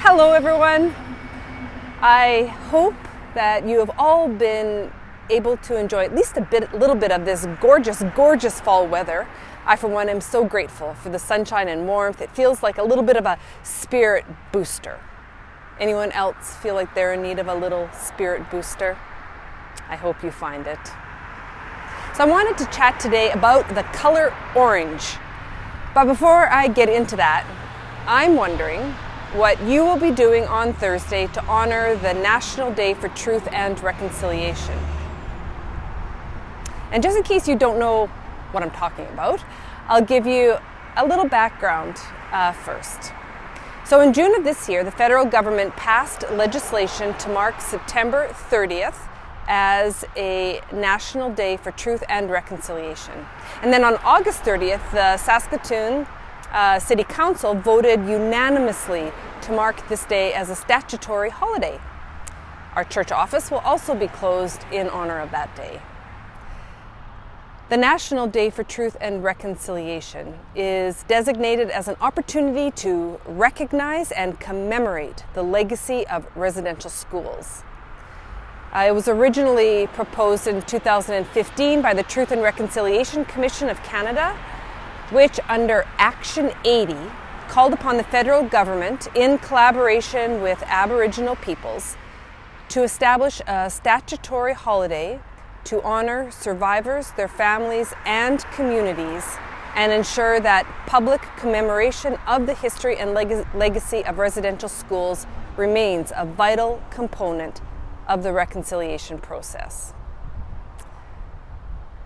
Hello everyone! I hope that you have all been able to enjoy at least a little bit of this gorgeous fall weather. I for one am so grateful for the sunshine and warmth. It feels like a little bit of a spirit booster. Anyone else feel like they're in need of a little spirit booster? I hope you find it. So I wanted to chat today about the color orange. But before I get into that, I'm wondering what you will be doing on Thursday to honor the National Day for Truth and Reconciliation. And just in case you don't know what I'm talking about, I'll give you a little background first. So in June of this year, the federal government passed legislation to mark September 30th as a National Day for Truth and Reconciliation. And then on August 30th, the Saskatoon City Council voted unanimously to mark this day as a statutory holiday. Our church office will also be closed in honor of that day. The National Day for Truth and Reconciliation is designated as an opportunity to recognize and commemorate the legacy of residential schools. It was originally proposed in 2015 by the Truth and Reconciliation Commission of Canada, which under Action 80 called upon the federal government in collaboration with Aboriginal peoples to establish a statutory holiday to honor survivors, their families, and communities, and ensure that public commemoration of the history and legacy of residential schools remains a vital component of the reconciliation process.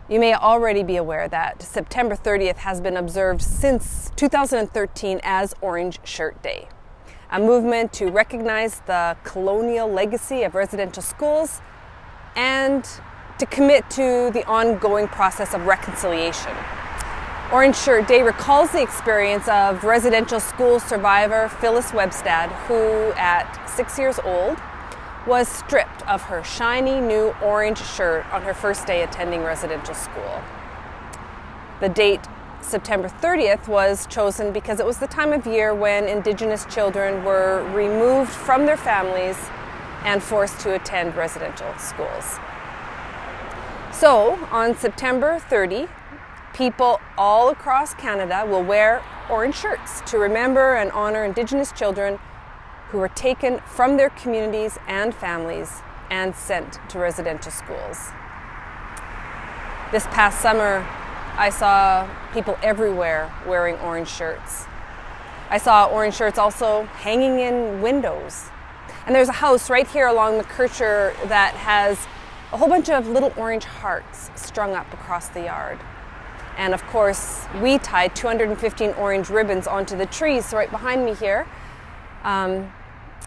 You may already be aware that September 30th has been observed since 2013 as Orange Shirt Day, a movement to recognize the colonial legacy of residential schools and to commit to the ongoing process of reconciliation. Orange Shirt Day recalls the experience of residential school survivor Phyllis Webstad, who at 6 years old was stripped of her shiny new orange shirt on her first day attending residential school. The date September 30th was chosen because it was the time of year when Indigenous children were removed from their families and forced to attend residential schools. So on September 30, people all across Canada will wear orange shirts to remember and honor Indigenous children who were taken from their communities and families and sent to residential schools. This past summer, I saw people everywhere wearing orange shirts. I saw orange shirts also hanging in windows. And there's a house right here along McKercher that has a whole bunch of little orange hearts strung up across the yard. And of course, we tied 215 orange ribbons onto the trees right behind me here.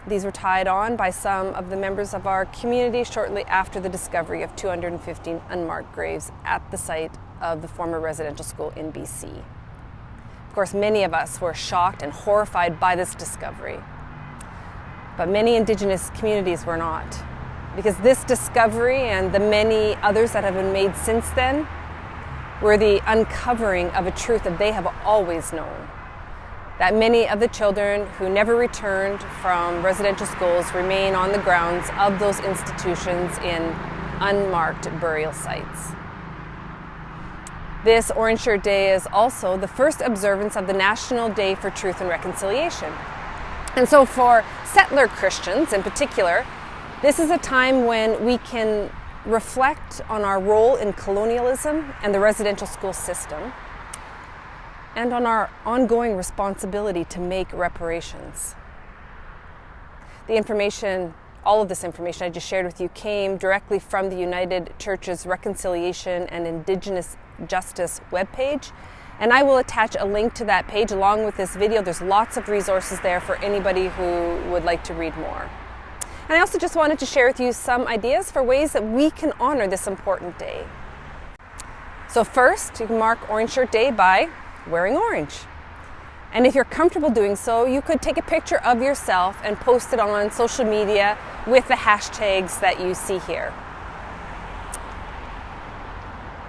These were tied on by some of the members of our community shortly after the discovery of 215 unmarked graves at the site of the former residential school in BC. Of course, many of us were shocked and horrified by this discovery, but many Indigenous communities were not, because this discovery and the many others that have been made since then were the uncovering of a truth that they have always known, that many of the children who never returned from residential schools remain on the grounds of those institutions in unmarked burial sites. This Orange Shirt Day is also the first observance of the National Day for Truth and Reconciliation. And so for settler Christians in particular, this is a time when we can reflect on our role in colonialism and the residential school system, and on our ongoing responsibility to make reparations. All of this information I just shared with you came directly from the United Church's Reconciliation and Indigenous Justice webpage, and I will attach a link to that page along with this video. There's lots of resources there for anybody who would like to read more. And I also just wanted to share with you some ideas for ways that we can honor this important day. So first, you can mark Orange Shirt Day by wearing orange. And if you're comfortable doing so, you could take a picture of yourself and post it on social media with the hashtags that you see here.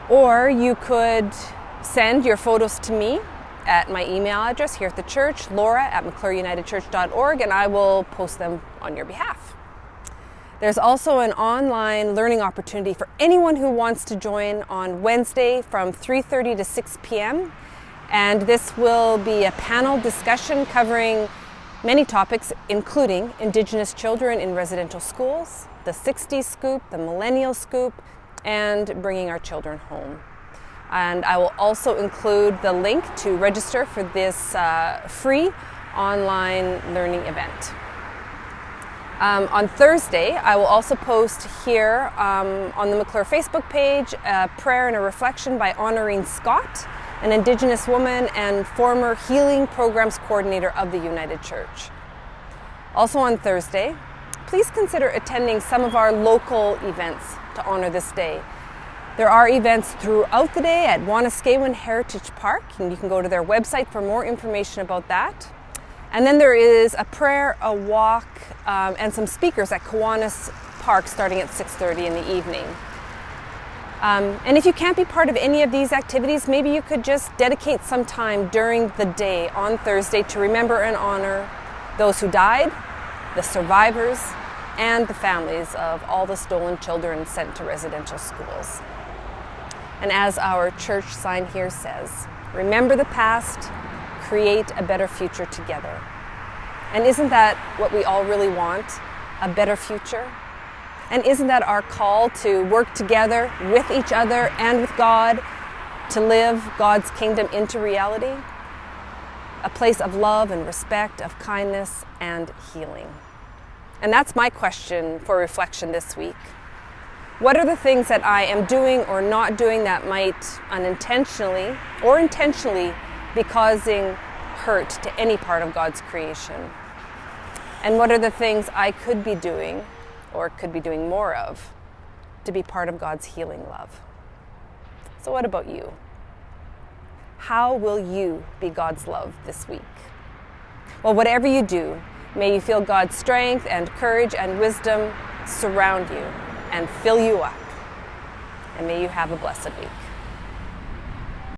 Or you could send your photos to me at my email address here at the church, laura@mcclureunitedchurch.org, and I will post them on your behalf. There's also an online learning opportunity for anyone who wants to join on Wednesday from 3:30 to 6 p.m. And this will be a panel discussion covering many topics, including Indigenous children in residential schools, the 60s scoop, the millennial scoop, and bringing our children home. And I will also include the link to register for this free online learning event. On Thursday, I will also post here on the McClure Facebook page a prayer and a reflection by Honorine Scott, an Indigenous woman and former Healing Programs Coordinator of the United Church. Also on Thursday, please consider attending some of our local events to honor this day. There are events throughout the day at Wanuskewin Heritage Park, and you can go to their website for more information about that. And then there is a prayer, a walk, and some speakers at Kiwanis Park starting at 6:30 in the evening. And if you can't be part of any of these activities, maybe you could just dedicate some time during the day on Thursday to remember and honor those who died, the survivors, and the families of all the stolen children sent to residential schools. And as our church sign here says, remember the past, create a better future together. And isn't that what we all really want? A better future? And isn't that our call to work together with each other and with God to live God's kingdom into reality? A place of love and respect, of kindness and healing. And that's my question for reflection this week. What are the things that I am doing or not doing that might unintentionally or intentionally be causing hurt to any part of God's creation? And what are the things I could be doing or could be doing more of to be part of God's healing love? So what about you? How will you be God's love this week? Well, whatever you do, may you feel God's strength and courage and wisdom surround you and fill you up. And may you have a blessed week.